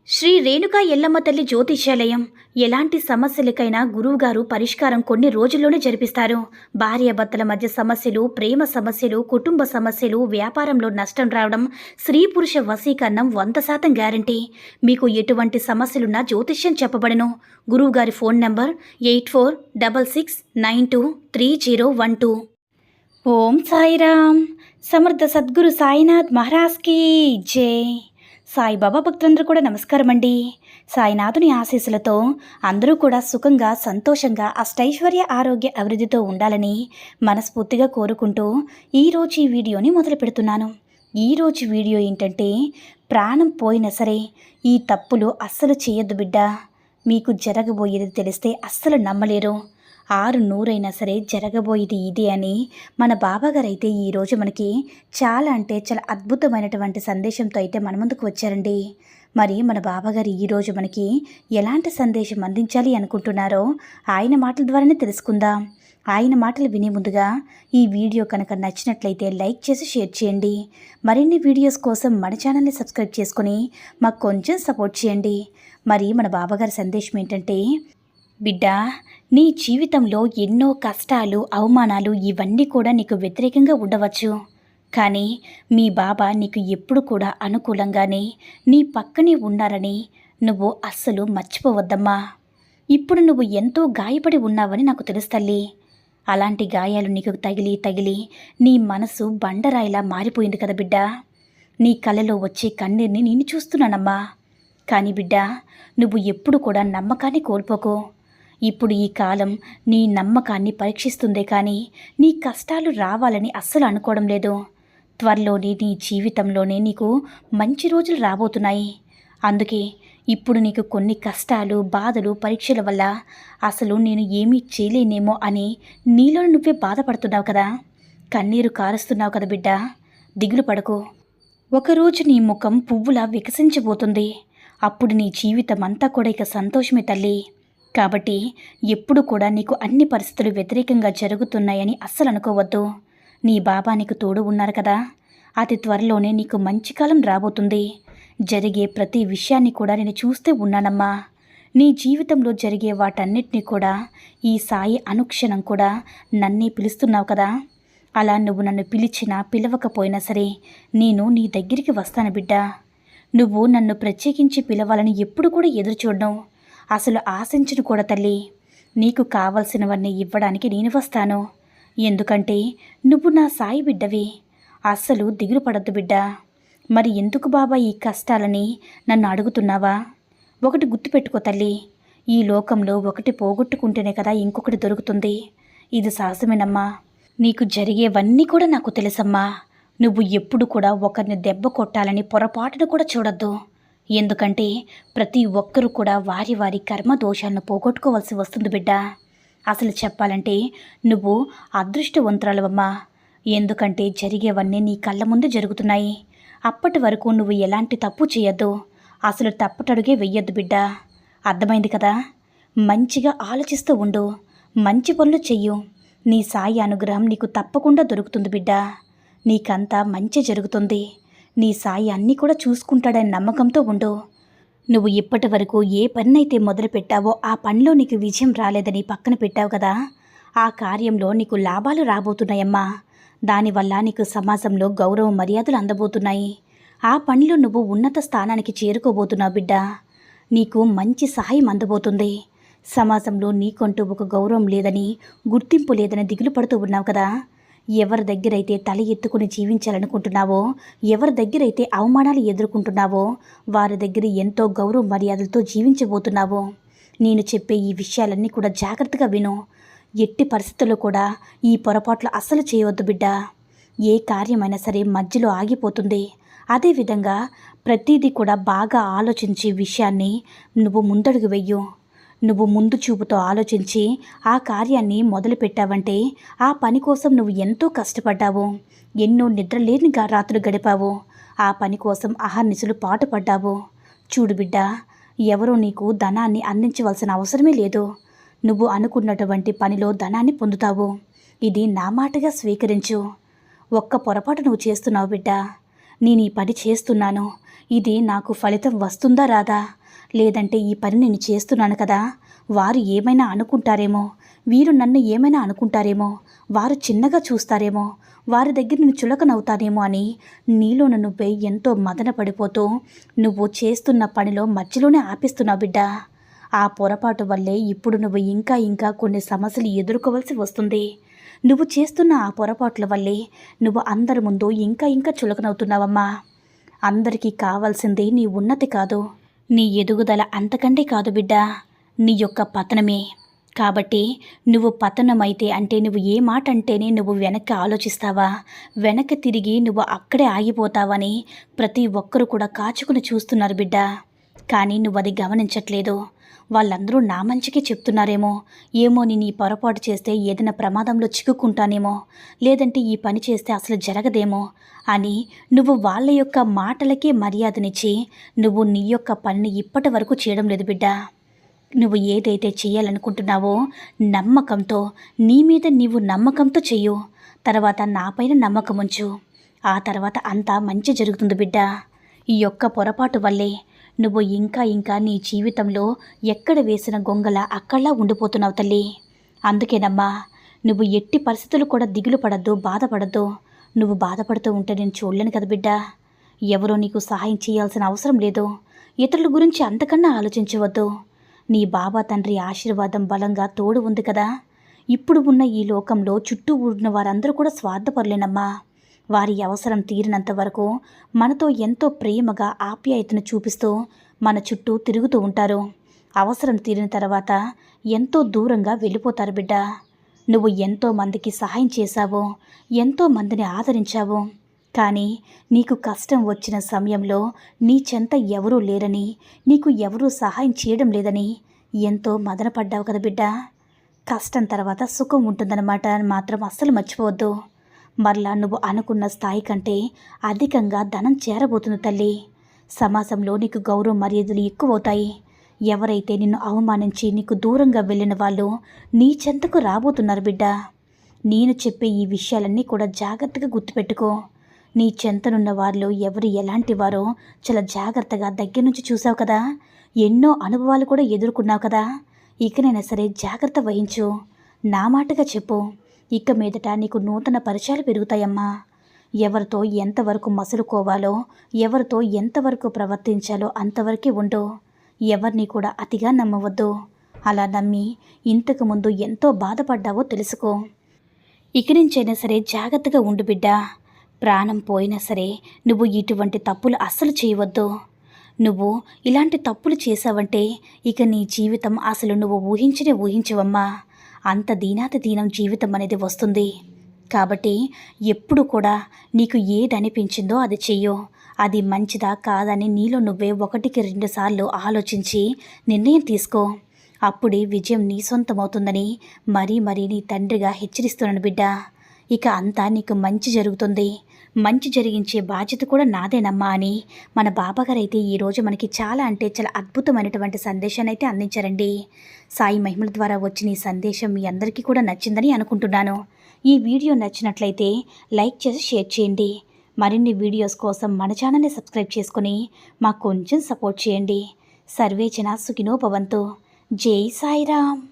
శ్రీ రేణుకా ఎల్లమ్మ తల్లి జ్యోతిష్యాలయం ఎలాంటి సమస్యలకైనా గురువుగారు పరిష్కారం కొన్ని రోజుల్లోనే జరిపిస్తారు. భార్యాభర్తల మధ్య సమస్యలు, ప్రేమ సమస్యలు, కుటుంబ సమస్యలు, వ్యాపారంలో నష్టం రావడం, స్త్రీ పురుష వశీకరణం 100% గ్యారంటీ. మీకు ఎటువంటి సమస్యలున్నా జ్యోతిష్యం చెప్పబడను. గురువుగారి ఫోన్ నంబర్ 8466923012. ఓం సాయిరామ్. సమర్థ సద్గురు సాయినాథ్ మహారాజ్కి జై. సాయిబాబా భక్తులందరూ కూడా నమస్కారం అండి. సాయినాథుని ఆశీస్సులతో అందరూ కూడా సుఖంగా, సంతోషంగా, అష్టైశ్వర్య, ఆరోగ్య అభివృద్ధితో ఉండాలని మనస్ఫూర్తిగా కోరుకుంటూ ఈరోజు ఈ వీడియోని మొదలు పెడుతున్నాను. ఈరోజు వీడియో ఏంటంటే, ప్రాణం పోయినా సరే ఈ తప్పులు అస్సలు చేయొద్దు బిడ్డ. మీకు జరగబోయేది తెలిస్తే అస్సలు నమ్మలేరు. 600 సరే జరగబోయేది ఇది అని మన బాబాగారు అయితే ఈరోజు మనకి చాలా చాలా అద్భుతమైనటువంటి సందేశంతో అయితే మన ముందుకు వచ్చారండి. మరి మన బాబాగారు ఈరోజు మనకి ఎలాంటి సందేశం అందించాలి అనుకుంటున్నారో ఆయన మాటల ద్వారానే తెలుసుకుందాం. ఆయన మాటలు వినే ముందుగా ఈ వీడియో కనుక నచ్చినట్లయితే లైక్ చేసి షేర్ చేయండి. మరిన్ని వీడియోస్ కోసం మన ఛానల్ని సబ్స్క్రైబ్ చేసుకుని మాకు కొంచెం సపోర్ట్ చేయండి. మరి మన బాబాగారి సందేశం ఏంటంటే, బిడ్డ, నీ జీవితంలో ఎన్నో కష్టాలు, అవమానాలు ఇవన్నీ కూడా నీకు వ్యతిరేకంగా ఉండవచ్చు. కానీ మీ బాబా నీకు ఎప్పుడు కూడా అనుకూలంగానే నీ పక్కనే ఉన్నారని నువ్వు అస్సలు మర్చిపోవద్దమ్మా. ఇప్పుడు నువ్వు ఎంతో గాయపడి ఉన్నావని నాకు తెలుసు తల్లి. అలాంటి గాయాలు నీకు తగిలి నీ మనసు బండరాయిలా మారిపోయింది కదా బిడ్డ. నీ కళ్ళలో వచ్చే కన్నీర్ని నేను చూస్తున్నానమ్మా. కానీ బిడ్డ, నువ్వు ఎప్పుడు కూడా నమ్మకాన్ని కోల్పోకు. ఇప్పుడు ఈ కాలం నీ నమ్మకాన్ని పరీక్షిస్తుందే కానీ నీ కష్టాలు రావాలని అస్సలు అనుకోవడం లేదు. త్వరలోనే నీ జీవితంలోనే నీకు మంచి రోజులు రాబోతున్నాయి. అందుకే ఇప్పుడు నీకు కొన్ని కష్టాలు, బాధలు, పరీక్షల వల్ల అసలు నేను ఏమీ చేయలేనేమో అని నీలో నువ్వే బాధపడుతున్నావు కదా, కన్నీరు కారుస్తున్నావు కదా బిడ్డ. దిగులు పడకు. ఒకరోజు నీ ముఖం పువ్వులా వికసించబోతుంది. అప్పుడు నీ జీవితం అంతా కూడా ఇక సంతోషమే తల్లి. కాబట్టి ఎప్పుడు కూడా నీకు అన్ని పరిస్థితులు వ్యతిరేకంగా జరుగుతున్నాయని అస్సలు అనుకోవద్దు. నీ బాబా నీకు తోడు ఉన్నారు కదా. అతి త్వరలోనే నీకు మంచి కాలం రాబోతుంది. జరిగే ప్రతి విషయాన్ని కూడా నేను చూస్తూ ఉన్నానమ్మా. నీ జీవితంలో జరిగే వాటన్నిటినీ కూడా ఈ సాయి అనుక్షణం కూడా నన్నే పిలుస్తున్నావు కదా. అలా నువ్వు నన్ను పిలిచినా పిలవకపోయినా సరే నేను నీ దగ్గరికి వస్తాను బిడ్డ. నువ్వు నన్ను ప్రత్యేకించి పిలవాలని ఎప్పుడు కూడా ఎదురు చూడను, అసలు ఆశించను కూడా తల్లి. నీకు కావలసినవన్నీ ఇవ్వడానికి నేను వస్తాను. ఎందుకంటే నువ్వు నా సాయి బిడ్డవి. అస్సలు దిగులు పడద్దు బిడ్డ. మరి ఎందుకు బాబా ఈ కష్టాలని నన్ను అడుగుతున్నావా? ఒకటి గుర్తుపెట్టుకో తల్లి, ఈ లోకంలో ఒకటి పోగొట్టుకుంటేనే కదా ఇంకొకటి దొరుకుతుంది. ఇది సహజమేనమ్మా. నీకు జరిగేవన్నీ కూడా నాకు తెలుసమ్మా. నువ్వు ఎప్పుడు కూడా ఒకరిని దెబ్బ కొట్టాలని పొరపాటును కూడా చూడొద్దు. ఎందుకంటే ప్రతి ఒక్కరూ కూడా వారి వారి కర్మ దోషాలను పోగొట్టుకోవాల్సి వస్తుంది బిడ్డ. అసలు చెప్పాలంటే నువ్వు అదృష్టవంతురాలవమ్మా. ఎందుకంటే జరిగేవన్నీ నీ కళ్ళ ముందు జరుగుతున్నాయి. అప్పటి వరకు నువ్వు ఎలాంటి తప్పు చేయొద్దు. అసలు తప్పటడుగే వెయ్యొద్దు బిడ్డ. అర్థమైంది కదా. మంచిగా ఆలోచిస్తూ ఉండు, మంచి పనులు చెయ్యు. నీ సాయి అనుగ్రహం నీకు తప్పకుండా దొరుకుతుంది బిడ్డ. నీకంతా మంచి జరుగుతుంది. నీ సాయి అన్నీ కూడా చూసుకుంటాడని నమ్మకంతో ఉండు. నువ్వు ఇప్పటి వరకు ఏ పన్నైతే మొదలు పెట్టావో ఆ పనిలో నీకు విజయం రాలేదని పక్కన పెట్టావు కదా, ఆ కార్యంలో నీకు లాభాలు రాబోతున్నాయమ్మా. దానివల్ల నీకు సమాజంలో గౌరవ మర్యాదలు అందబోతున్నాయి. ఆ పనిలో నువ్వు ఉన్నత స్థానానికి చేరుకోబోతున్నావు బిడ్డ. నీకు మంచి సహాయం అందబోతుంది. సమాజంలో నీకంటూ ఒక గౌరవం లేదని, గుర్తింపు లేదని దిగులు పడుతూ ఉన్నావు కదా. ఎవరి దగ్గరైతే తల ఎత్తుకుని జీవించాలనుకుంటున్నావో, ఎవరి దగ్గరైతే అవమానాలు ఎదుర్కొంటున్నావో వారి దగ్గర ఎంతో గౌరవ మర్యాదలతో జీవించబోతున్నావో. నేను చెప్పే ఈ విషయాలన్నీ కూడా జాగ్రత్తగా విను. ఎట్టి పరిస్థితుల్లో కూడా ఈ పొరపాట్లు అస్సలు చేయవద్దు బిడ్డ. ఏ కార్యమైనా సరే మధ్యలో ఆగిపోతుంది. అదేవిధంగా ప్రతిదీ కూడా బాగా ఆలోచించి విషయాన్ని నువ్వు ముందడుగు వెయ్యు. నువ్వు ముందు చూపుతో ఆలోచించి ఆ కార్యాన్ని మొదలుపెట్టావంటే ఆ పని కోసం నువ్వు ఎంతో కష్టపడ్డావు, ఎన్నో నిద్రలేని రాత్రులు గడిపావు, ఆ పని కోసం అహర్నిశలు పాటుపడ్డావు. చూడు బిడ్డ, ఎవరో నీకు ధనాన్ని అందించవలసిన అవసరమే లేదు. నువ్వు అనుకున్నటువంటి పనిలో ధనాన్ని పొందుతావు. ఇది నా మాటగా స్వీకరించు. ఒక్క పొరపాటు నువ్వు చేస్తున్నావు బిడ్డ. నేను ఈ పని చేస్తున్నాను, ఇది నాకు ఫలితం వస్తుందా రాదా, లేదంటే ఈ పని నేను చేస్తున్నాను కదా, వారు ఏమైనా అనుకుంటారేమో, వీరు నన్ను ఏమైనా అనుకుంటారేమో, వారు చిన్నగా చూస్తారేమో, వారి దగ్గర నేను చులకనవుతానేమో అని నీలోన నువ్వే ఎంతో మదన పడిపోతూ నువ్వు చేస్తున్న పనిలో మధ్యలోనే ఆపిస్తున్నావు బిడ్డ. ఆ పొరపాటు వల్లే ఇప్పుడు నువ్వు ఇంకా ఇంకా కొన్ని సమస్యలు ఎదుర్కోవలసి వస్తుంది. నువ్వు చేస్తున్న ఆ పొరపాట్ల వల్లే నువ్వు అందరి ముందు ఇంకా ఇంకా చులకనవుతున్నావమ్మా. అందరికీ కావాల్సింది నీ ఉన్నతి కాదు, నీ ఎదుగుదల అంతకంటే కాదు బిడ్డ, నీ యొక్క పతనమే. కాబట్టి నువ్వు పతనమైతే అంటే నువ్వు ఏ మాట అంటేనే నువ్వు వెనక్కి ఆలోచిస్తావా, వెనక్కి తిరిగి నువ్వు అక్కడే ఆగిపోతావని ప్రతి ఒక్కరూ కూడా కాచుకుని చూస్తున్నారు బిడ్డ. కానీ నువ్వు అది గమనించట్లేదు. వాళ్ళందరూ నా మంచికే చెప్తున్నారేమో, ఏమో నేను ఈ పొరపాటు చేస్తే ఏదైనా ప్రమాదంలో చిక్కుకుంటానేమో, లేదంటే ఈ పని చేస్తే అసలు జరగదేమో అని నువ్వు వాళ్ళ యొక్క మాటలకే మర్యాదనిచ్చి నువ్వు నీ యొక్క పనిని ఇప్పటి వరకు చేయడం లేదు బిడ్డ. నువ్వు ఏదైతే చేయాలనుకుంటున్నావో నమ్మకంతో, నీ మీద నీవు నమ్మకంతో చెయ్యు. తర్వాత నాపైన నమ్మకం ఉంచు. ఆ తర్వాత అంతా మంచి జరుగుతుంది బిడ్డ. ఈ యొక్క పొరపాటు వల్లే నువ్వు ఇంకా ఇంకా నీ జీవితంలో ఎక్కడ వేసిన గొంగల అక్కడలా ఉండిపోతున్నావు తల్లి. అందుకేనమ్మా, నువ్వు ఎట్టి పరిస్థితులు కూడా దిగులు పడద్దు, బాధపడద్దు. నువ్వు బాధపడుతూ ఉంటే నేను చూడలేను కదా బిడ్డ. ఎవరో నీకు సహాయం చేయాల్సిన అవసరం లేదు. ఇతరుల గురించి అంతకన్నా ఆలోచించవద్దు. నీ బాబా తండ్రి ఆశీర్వాదం బలంగా తోడు ఉంది కదా. ఇప్పుడు ఉన్న ఈ లోకంలో చుట్టూ ఉన్న వారందరూ కూడా స్వార్థపరులేనమ్మా. వారి అవసరం తీరినంత వరకు మనతో ఎంతో ప్రేమగా ఆప్యాయతను చూపిస్తూ మన చుట్టూ తిరుగుతూ ఉంటారు. అవసరం తీరిన తర్వాత ఎంతో దూరంగా వెళ్ళిపోతారు బిడ్డ. నువ్వు ఎంతో మందికి సహాయం చేశావు, ఎంతో మందిని ఆదరించావు. కానీ నీకు కష్టం వచ్చిన సమయంలో నీ చెంత ఎవరూ లేరని, నీకు ఎవరూ సహాయం చేయడం లేదని ఎంతో మదనపడ్డావు కదా బిడ్డ. కష్టం తర్వాత సుఖం ఉంటుందన్నమాట మాత్రం అస్సలు మర్చిపోవద్దు. మరలా నువ్వు అనుకున్న స్థాయి కంటే అధికంగా ధనం చేరబోతుంది తల్లి. సమాజంలో నీకు గౌరవ మర్యాదలు ఎక్కువవుతాయి. ఎవరైతే నిన్ను అవమానించి నీకు దూరంగా వెళ్ళిన వాళ్ళు నీ చెంతకు రాబోతున్నారు బిడ్డ. నేను చెప్పే ఈ విషయాలన్నీ కూడా జాగ్రత్తగా గుర్తుపెట్టుకో. నీ చెంతనున్న వారిలో ఎవరు ఎలాంటి వారో చాలా జాగ్రత్తగా దగ్గర నుంచి చూసావు కదా. ఎన్నో అనుభవాలు కూడా ఎదుర్కొన్నావు కదా. ఇకనైనా సరే జాగ్రత్త వహించు. నా మాటగా చెప్పు. ఇక మీదట నీకు నూతన పరిచయాలు పెరుగుతాయమ్మా. ఎవరితో ఎంతవరకు మసులుకోవాలో, ఎవరితో ఎంతవరకు ప్రవర్తించాలో అంతవరకే ఉండు. ఎవరిని కూడా అతిగా నమ్మవద్దు. అలా నమ్మి ఇంతకుముందు ఎంతో బాధపడ్డావో తెలుసుకో. ఇక నుంచైనా సరే జాగ్రత్తగా ఉండు బిడ్డ. ప్రాణం పోయినా సరే నువ్వు ఇటువంటి తప్పులు అస్సలు చేయవద్దు. నువ్వు ఇలాంటి తప్పులు చేసావంటే ఇక నీ జీవితం అసలు నువ్వు ఊహించవమ్మా. అంత దీనాతి దీనం జీవితం అనేది వస్తుంది. కాబట్టి ఎప్పుడు కూడా నీకు ఏది అనిపించిందో అది చెయ్యు. అది మంచిదా కాదని నీలో నువ్వే 1-2 సార్లు ఆలోచించి నిర్ణయం తీసుకో. అప్పుడే విజయం నీ సొంతమవుతుందని మరీ నీ తండ్రిగా హెచ్చరిస్తున్నాను బిడ్డ. ఇక అంతా నీకు మంచి జరుగుతుంది. మంచి జరిగించే బాధ్యత కూడా నాదేనమ్మా అని మన బాబాగారు అయితే ఈరోజు మనకి చాలా అంటే చాలా అద్భుతమైనటువంటి సందేశాన్ని అయితే అందించారండి. సాయి మహిమల ద్వారా వచ్చిన ఈ సందేశం మీ అందరికీ కూడా నచ్చిందని అనుకుంటున్నాను. ఈ వీడియో నచ్చినట్లయితే లైక్ చేసి షేర్ చేయండి. మరిన్ని వీడియోస్ కోసం మన ఛానల్ని సబ్స్క్రైబ్ చేసుకొని మాకు కొంచెం సపోర్ట్ చేయండి. సర్వే జనా సుఖినో భవంతు. జై సాయిరామ్.